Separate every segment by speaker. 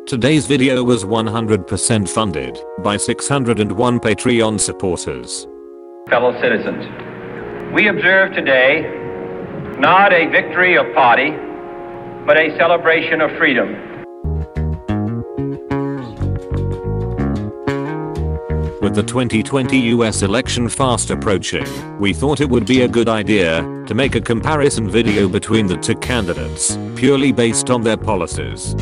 Speaker 1: Today's video was 100% funded by 601 Patreon supporters.
Speaker 2: Fellow citizens, we observe today not a victory of party, but a celebration of freedom.
Speaker 1: With the 2020 US election fast approaching, we thought it would be a good idea to make a comparison video between the two candidates, purely based on their policies.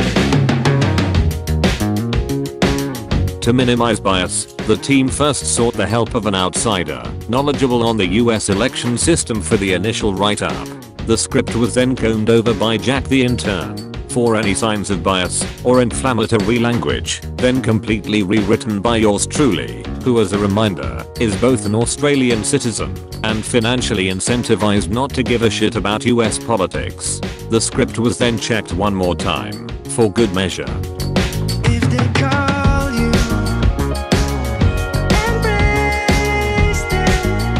Speaker 1: To minimize bias, the team first sought the help of an outsider, knowledgeable on the US election system for the initial write-up. The script was then combed over by Jack the intern for any signs of bias or inflammatory language, then completely rewritten by yours truly, who as a reminder, is both an Australian citizen and financially incentivized not to give a shit about US politics. The script was then checked one more time, for good measure.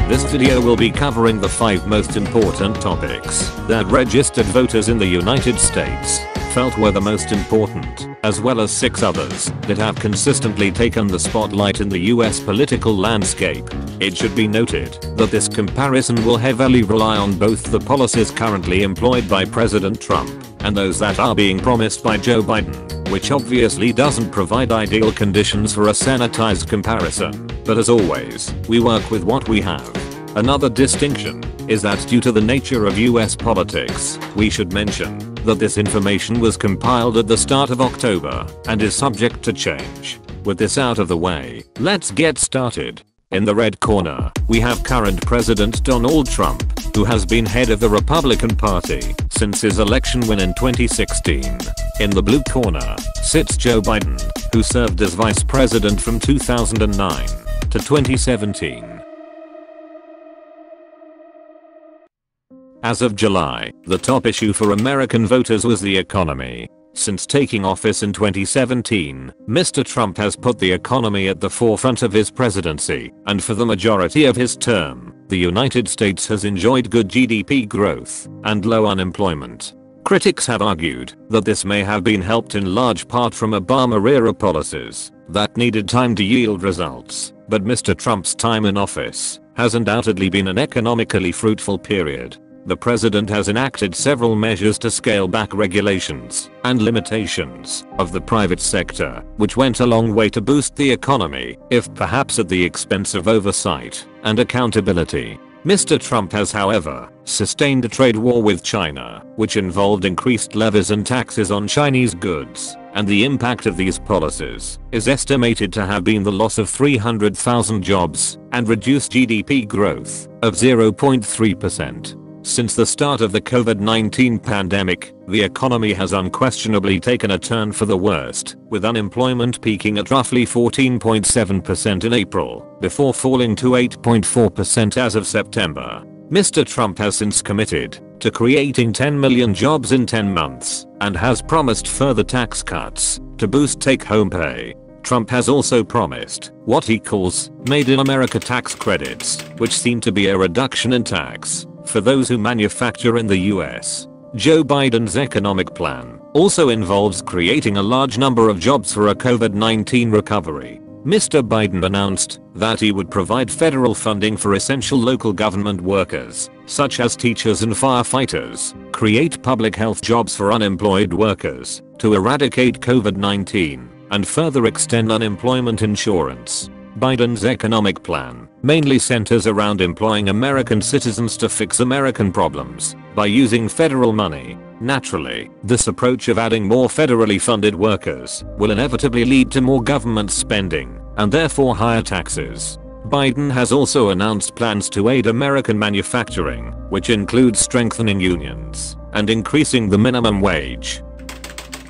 Speaker 1: This video will be covering the 5 most important topics that registered voters in the United States felt were the most important, as well as 6 others that have consistently taken the spotlight in the US political landscape. It should be noted that this comparison will heavily rely on both the policies currently employed by President Trump and those that are being promised by Joe Biden, which obviously doesn't provide ideal conditions for a sanitized comparison. But as always, we work with what we have. Another distinction is that due to the nature of US politics, we should mention that this information was compiled at the start of October and is subject to change. With this out of the way, let's get started. In the red corner, we have current President Donald Trump, who has been head of the Republican Party since his election win in 2016. In the blue corner sits Joe Biden, who served as vice president from 2009 to 2017. As of July, the top issue for American voters was the economy. Since taking office in 2017, Mr. Trump has put the economy at the forefront of his presidency, and for the majority of his term, the United States has enjoyed good GDP growth and low unemployment. Critics have argued that this may have been helped in large part from Obama-era policies that needed time to yield results, but Mr. Trump's time in office has undoubtedly been an economically fruitful period. The president has enacted several measures to scale back regulations and limitations of the private sector, which went a long way to boost the economy, if perhaps at the expense of oversight and accountability. Mr. Trump has, however, sustained a trade war with China, which involved increased levies and taxes on Chinese goods, and the impact of these policies is estimated to have been the loss of 300,000 jobs and reduced GDP growth of 0.3%. Since the start of the COVID-19 pandemic, the economy has unquestionably taken a turn for the worst, with unemployment peaking at roughly 14.7% in April, before falling to 8.4% as of September. Mr. Trump has since committed to creating 10 million jobs in 10 months, and has promised further tax cuts to boost take-home pay. Trump has also promised what he calls Made in America tax credits, which seem to be a reduction in tax for those who manufacture in the US. Joe Biden's economic plan also involves creating a large number of jobs for a COVID-19 recovery. Mr. Biden announced that he would provide federal funding for essential local government workers, such as teachers and firefighters, create public health jobs for unemployed workers, to eradicate COVID-19, and further extend unemployment insurance. Biden's economic plan mainly centers around employing American citizens to fix American problems by using federal money. Naturally, this approach of adding more federally funded workers will inevitably lead to more government spending and therefore higher taxes. Biden has also announced plans to aid American manufacturing, which includes strengthening unions and increasing the minimum wage.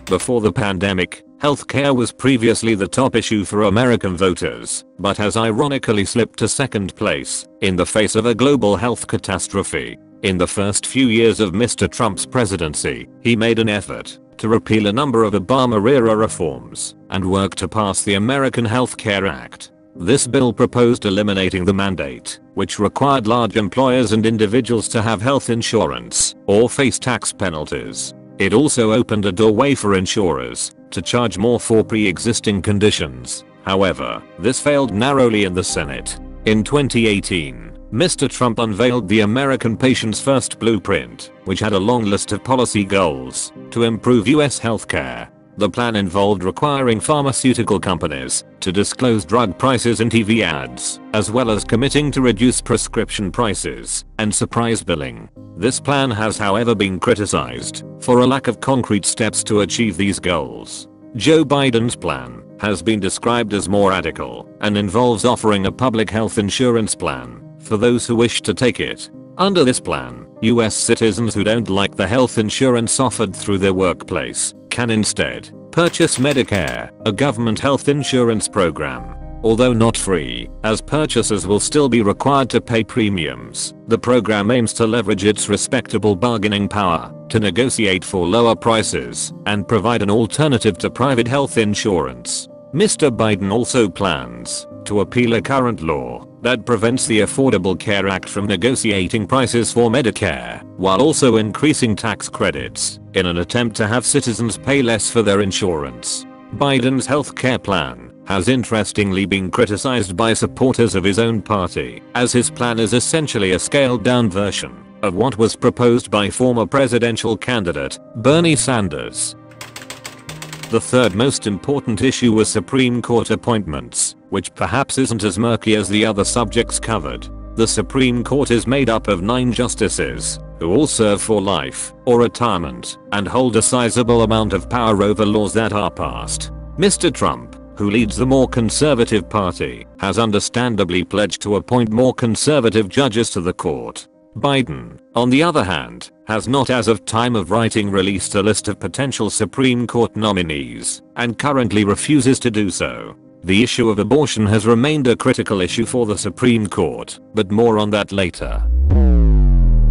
Speaker 1: Before the pandemic, healthcare was previously the top issue for American voters, but has ironically slipped to second place in the face of a global health catastrophe. In the first few years of Mr. Trump's presidency, he made an effort to repeal a number of Obama-era reforms and work to pass the American Health Care Act. This bill proposed eliminating the mandate, which required large employers and individuals to have health insurance or face tax penalties. It also opened a doorway for insurers to charge more for pre-existing conditions. However, this failed narrowly in the Senate. In 2018, Mr. Trump unveiled the American Patients First Blueprint, which had a long list of policy goals to improve US healthcare. The plan involved requiring pharmaceutical companies to disclose drug prices in TV ads, as well as committing to reduce prescription prices and surprise billing. This plan has, however, been criticized for a lack of concrete steps to achieve these goals. Joe Biden's plan has been described as more radical and involves offering a public health insurance plan for those who wish to take it. Under this plan, US citizens who don't like the health insurance offered through their workplace can instead purchase Medicare, a government health insurance program. Although not free, as purchasers will still be required to pay premiums, the program aims to leverage its respectable bargaining power to negotiate for lower prices and provide an alternative to private health insurance. Mr. Biden also plans to appeal a current law that prevents the Affordable Care Act from negotiating prices for Medicare, while also increasing tax credits in an attempt to have citizens pay less for their insurance. Biden's healthcare plan has interestingly been criticized by supporters of his own party, as his plan is essentially a scaled-down version of what was proposed by former presidential candidate Bernie Sanders. The third most important issue was Supreme Court appointments, which perhaps isn't as murky as the other subjects covered. The Supreme Court is made up of 9 justices, who all serve for life or retirement and hold a sizable amount of power over laws that are passed. Mr. Trump, who leads the more conservative party, has understandably pledged to appoint more conservative judges to the court. Biden, on the other hand, has not as of time of writing released a list of potential Supreme Court nominees, and currently refuses to do so. The issue of abortion has remained a critical issue for the Supreme Court, but more on that later.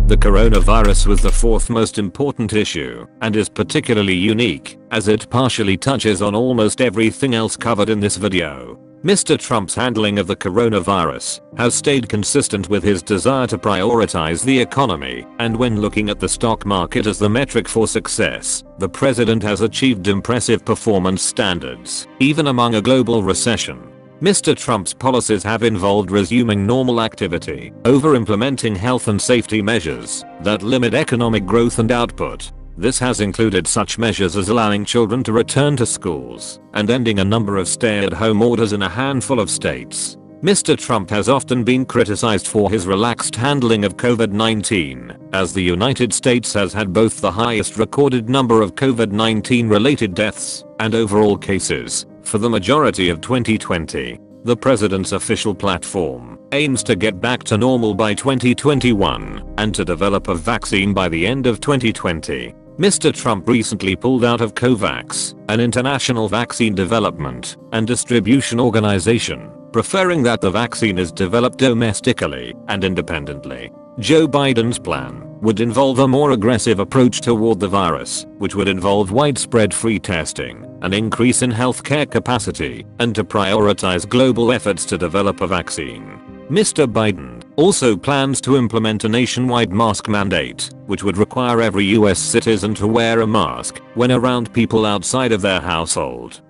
Speaker 1: The coronavirus was the fourth most important issue, and is particularly unique, as it partially touches on almost everything else covered in this video. Mr. Trump's handling of the coronavirus has stayed consistent with his desire to prioritize the economy, and when looking at the stock market as the metric for success, the president has achieved impressive performance standards, even among a global recession. Mr. Trump's policies have involved resuming normal activity over implementing health and safety measures that limit economic growth and output. This has included such measures as allowing children to return to schools and ending a number of stay-at-home orders in a handful of states. Mr. Trump has often been criticized for his relaxed handling of COVID-19, as the United States has had both the highest recorded number of COVID-19 related deaths and overall cases for the majority of 2020. The president's official platform aims to get back to normal by 2021 and to develop a vaccine by the end of 2020. Mr. Trump recently pulled out of COVAX, an international vaccine development and distribution organization, preferring that the vaccine is developed domestically and independently. Joe Biden's plan would involve a more aggressive approach toward the virus, which would involve widespread free testing, an increase in healthcare capacity, and to prioritize global efforts to develop a vaccine. Mr. Biden also plans to implement a nationwide mask mandate, which would require every US citizen to wear a mask when around people outside of their household.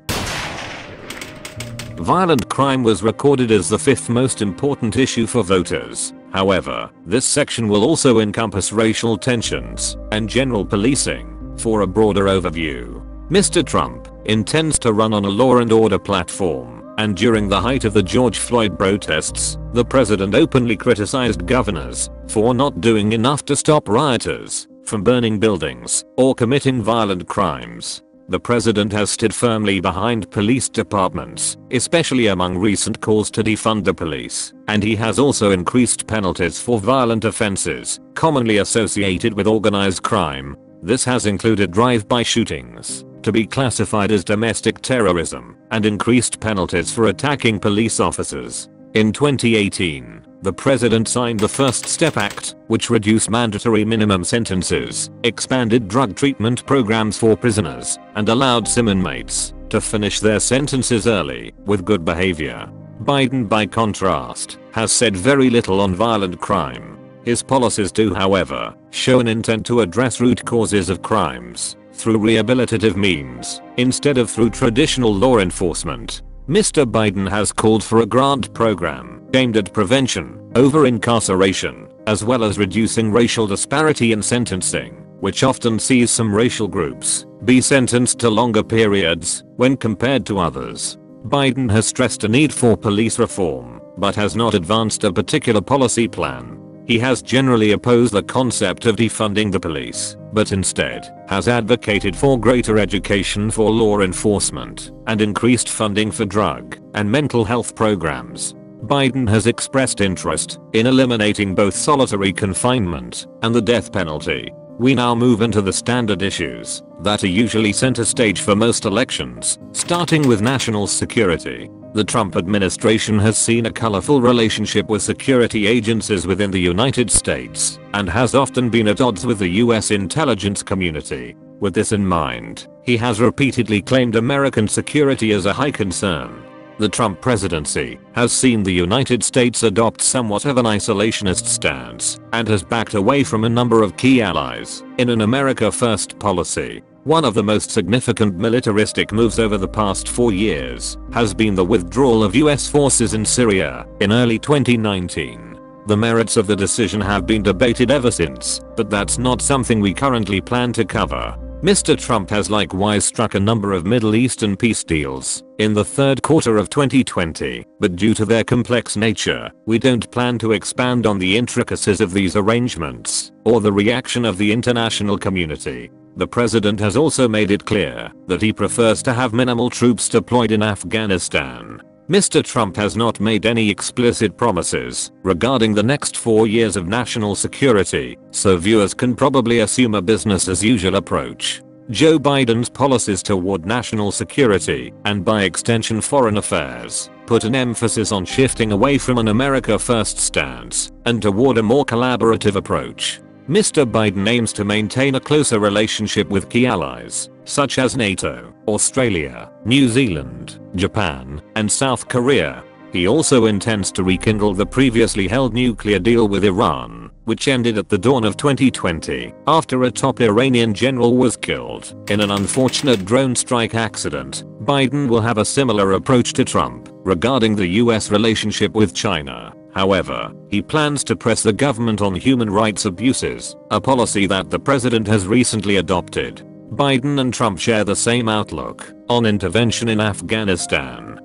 Speaker 1: Violent crime was recorded as the fifth most important issue for voters. However, this section will also encompass racial tensions and general policing. For a broader overview, Mr. Trump intends to run on a law and order platform, and during the height of the George Floyd protests, the president openly criticized governors for not doing enough to stop rioters from burning buildings or committing violent crimes. The president has stood firmly behind police departments, especially among recent calls to defund the police, and he has also increased penalties for violent offenses commonly associated with organized crime. This has included drive-by shootings, to be classified as domestic terrorism, and increased penalties for attacking police officers. In 2018, the president signed the First Step Act, which reduced mandatory minimum sentences, expanded drug treatment programs for prisoners, and allowed some inmates to finish their sentences early with good behavior. Biden, by contrast, has said very little on violent crime. His policies do, however, show an intent to address root causes of crimes through rehabilitative means, instead of through traditional law enforcement. Mr. Biden has called for a grant program aimed at prevention, over-incarceration, as well as reducing racial disparity in sentencing, which often sees some racial groups be sentenced to longer periods when compared to others. Biden has stressed a need for police reform, but has not advanced a particular policy plan. He has generally opposed the concept of defunding the police, but instead has advocated for greater education for law enforcement and increased funding for drug and mental health programs. Biden has expressed interest in eliminating both solitary confinement and the death penalty. We now move into the standard issues that are usually center stage for most elections, starting with national security. The Trump administration has seen a colorful relationship with security agencies within the United States and has often been at odds with the US intelligence community. With this in mind, he has repeatedly claimed American security as a high concern. The Trump presidency has seen the United States adopt somewhat of an isolationist stance and has backed away from a number of key allies in an America First policy. One of the most significant militaristic moves over the past 4 years has been the withdrawal of US forces in Syria in early 2019. The merits of the decision have been debated ever since, but that's not something we currently plan to cover. Mr. Trump has likewise struck a number of Middle Eastern peace deals in the third quarter of 2020, but due to their complex nature, we don't plan to expand on the intricacies of these arrangements or the reaction of the international community. The president has also made it clear that he prefers to have minimal troops deployed in Afghanistan. Mr. Trump has not made any explicit promises regarding the next 4 years of national security, so viewers can probably assume a business as usual approach. Joe Biden's policies toward national security, and by extension foreign affairs, put an emphasis on shifting away from an America First stance and toward a more collaborative approach. Mr. Biden aims to maintain a closer relationship with key allies, such as NATO, Australia, New Zealand, Japan, and South Korea. He also intends to rekindle the previously held nuclear deal with Iran, which ended at the dawn of 2020 after a top Iranian general was killed in an unfortunate drone strike accident. Biden will have a similar approach to Trump regarding the US relationship with China. However, he plans to press the government on human rights abuses, a policy that the president has recently adopted. Biden and Trump share the same outlook on intervention in Afghanistan.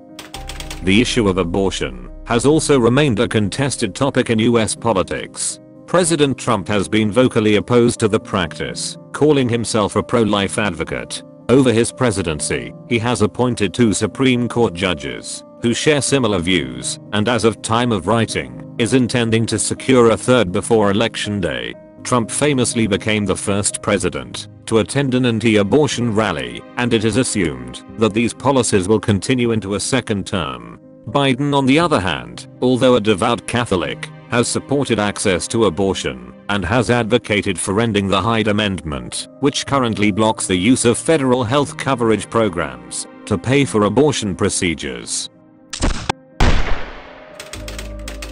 Speaker 1: The issue of abortion has also remained a contested topic in US politics. President Trump has been vocally opposed to the practice, calling himself a pro-life advocate. Over his presidency, he has appointed 2 Supreme Court judges who share similar views, and as of time of writing, is intending to secure a third before Election Day. Trump famously became the first president to attend an anti-abortion rally, and it is assumed that these policies will continue into a second term. Biden, on the other hand, although a devout Catholic, has supported access to abortion and has advocated for ending the Hyde Amendment, which currently blocks the use of federal health coverage programs to pay for abortion procedures.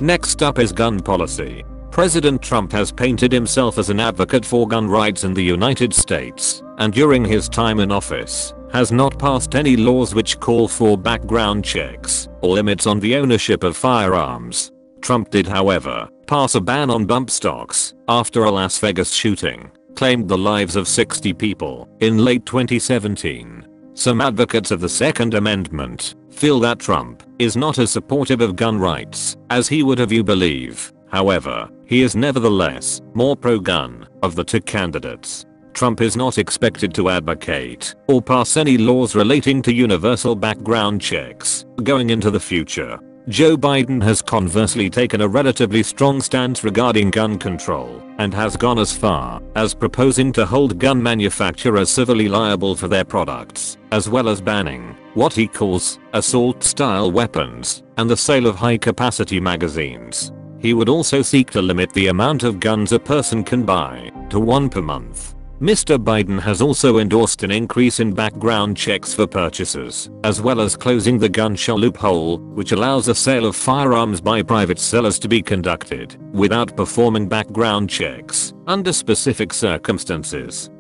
Speaker 1: Next up is gun policy. President Trump has painted himself as an advocate for gun rights in the United States, and during his time in office, has not passed any laws which call for background checks or limits on the ownership of firearms. Trump did, however, pass a ban on bump stocks after a Las Vegas shooting claimed the lives of 60 people in late 2017. Some advocates of the Second Amendment feel that Trump is not as supportive of gun rights as he would have you believe. However, he is nevertheless more pro-gun of the 2 candidates. Trump is not expected to advocate or pass any laws relating to universal background checks going into the future. Joe Biden has conversely taken a relatively strong stance regarding gun control and has gone as far as proposing to hold gun manufacturers civilly liable for their products, as well as banning what he calls assault-style weapons and the sale of high-capacity magazines. He would also seek to limit the amount of guns a person can buy to 1 per month. Mr. Biden has also endorsed an increase in background checks for purchasers, as well as closing the gun show loophole, which allows the sale of firearms by private sellers to be conducted without performing background checks under specific circumstances.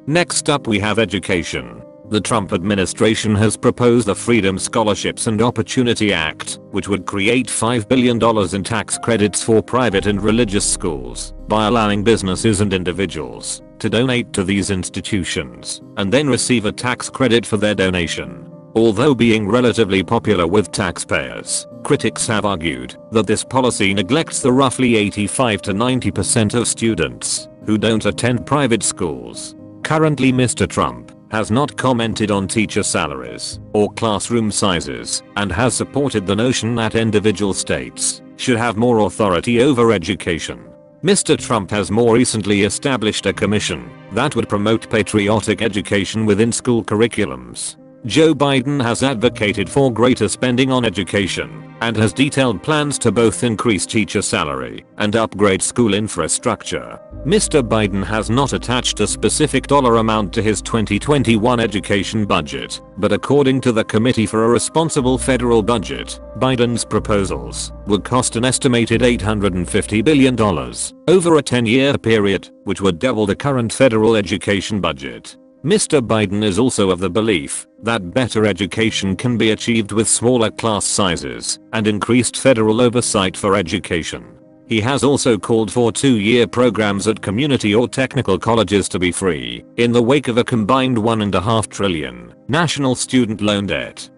Speaker 1: Next up we have education. The Trump administration has proposed the Freedom Scholarships and Opportunity Act, which would create $5 billion in tax credits for private and religious schools by allowing businesses and individuals to donate to these institutions and then receive a tax credit for their donation. Although being relatively popular with taxpayers, critics have argued that this policy neglects the roughly 85 to 90% of students who don't attend private schools. Currently, Mr. Trump has not commented on teacher salaries or classroom sizes and has supported the notion that individual states should have more authority over education. Mr. Trump has more recently established a commission that would promote patriotic education within school curriculums. Joe Biden has advocated for greater spending on education and has detailed plans to both increase teacher salary and upgrade school infrastructure. Mr. Biden has not attached a specific dollar amount to his 2021 education budget, but according to the Committee for a Responsible Federal Budget, Biden's proposals would cost an estimated $850 billion over a 10-year period, which would double the current federal education budget. Mr. Biden is also of the belief that better education can be achieved with smaller class sizes and increased federal oversight for education. He has also called for 2-year programs at community or technical colleges to be free in the wake of a combined $1.5 trillion national student loan debt.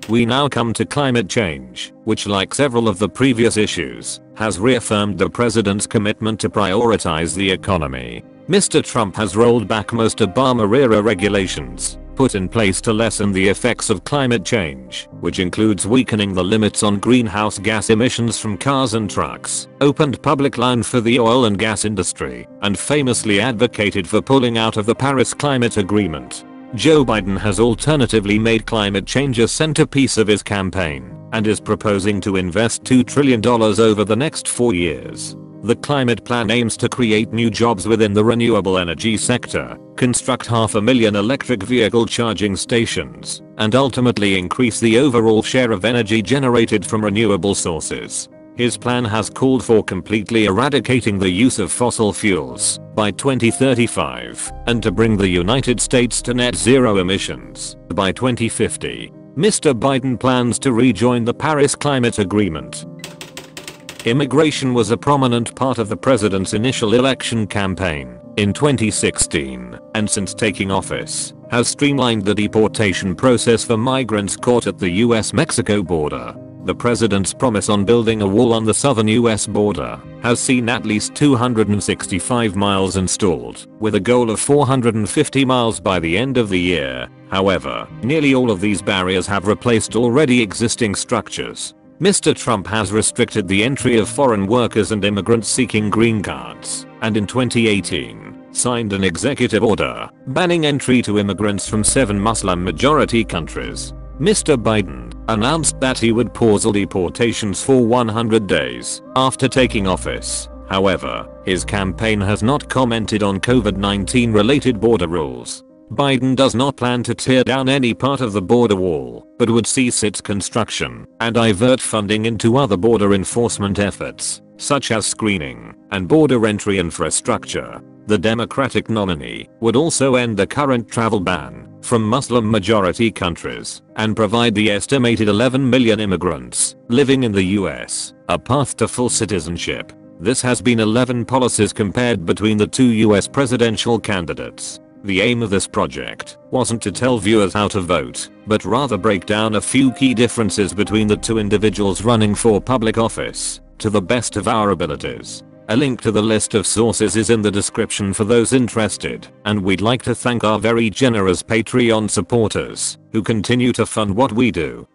Speaker 1: We now come to climate change, which, like several of the previous issues, has reaffirmed the president's commitment to prioritize the economy. Mr. Trump has rolled back most Obama-era regulations put in place to lessen the effects of climate change, which includes weakening the limits on greenhouse gas emissions from cars and trucks, opened public land for the oil and gas industry, and famously advocated for pulling out of the Paris Climate Agreement. Joe Biden has alternatively made climate change a centerpiece of his campaign and is proposing to invest $2 trillion over the next 4 years. The climate plan aims to create new jobs within the renewable energy sector, construct 500,000 electric vehicle charging stations, and ultimately increase the overall share of energy generated from renewable sources. His plan has called for completely eradicating the use of fossil fuels by 2035 and to bring the United States to net zero emissions by 2050. Mr. Biden plans to rejoin the Paris Climate Agreement. Immigration was a prominent part of the president's initial election campaign in 2016, and since taking office, has streamlined the deportation process for migrants caught at the US-Mexico border. The president's promise on building a wall on the southern US border has seen at least 265 miles installed, with a goal of 450 miles by the end of the year. However, nearly all of these barriers have replaced already existing structures. Mr. Trump has restricted the entry of foreign workers and immigrants seeking green cards, and in 2018, signed an executive order banning entry to immigrants from 7 Muslim-majority countries. Mr. Biden announced that he would pause all deportations for 100 days after taking office. However, his campaign has not commented on COVID-19 related border rules. Biden does not plan to tear down any part of the border wall, but would cease its construction and divert funding into other border enforcement efforts, such as screening and border entry infrastructure. The Democratic nominee would also end the current travel ban from Muslim-majority countries and provide the estimated 11 million immigrants living in the US a path to full citizenship. This has been 11 policies compared between the 2 US presidential candidates. The aim of this project wasn't to tell viewers how to vote, but rather break down a few key differences between the 2 individuals running for public office, to the best of our abilities. A link to the list of sources is in the description for those interested, and we'd like to thank our very generous Patreon supporters, who continue to fund what we do.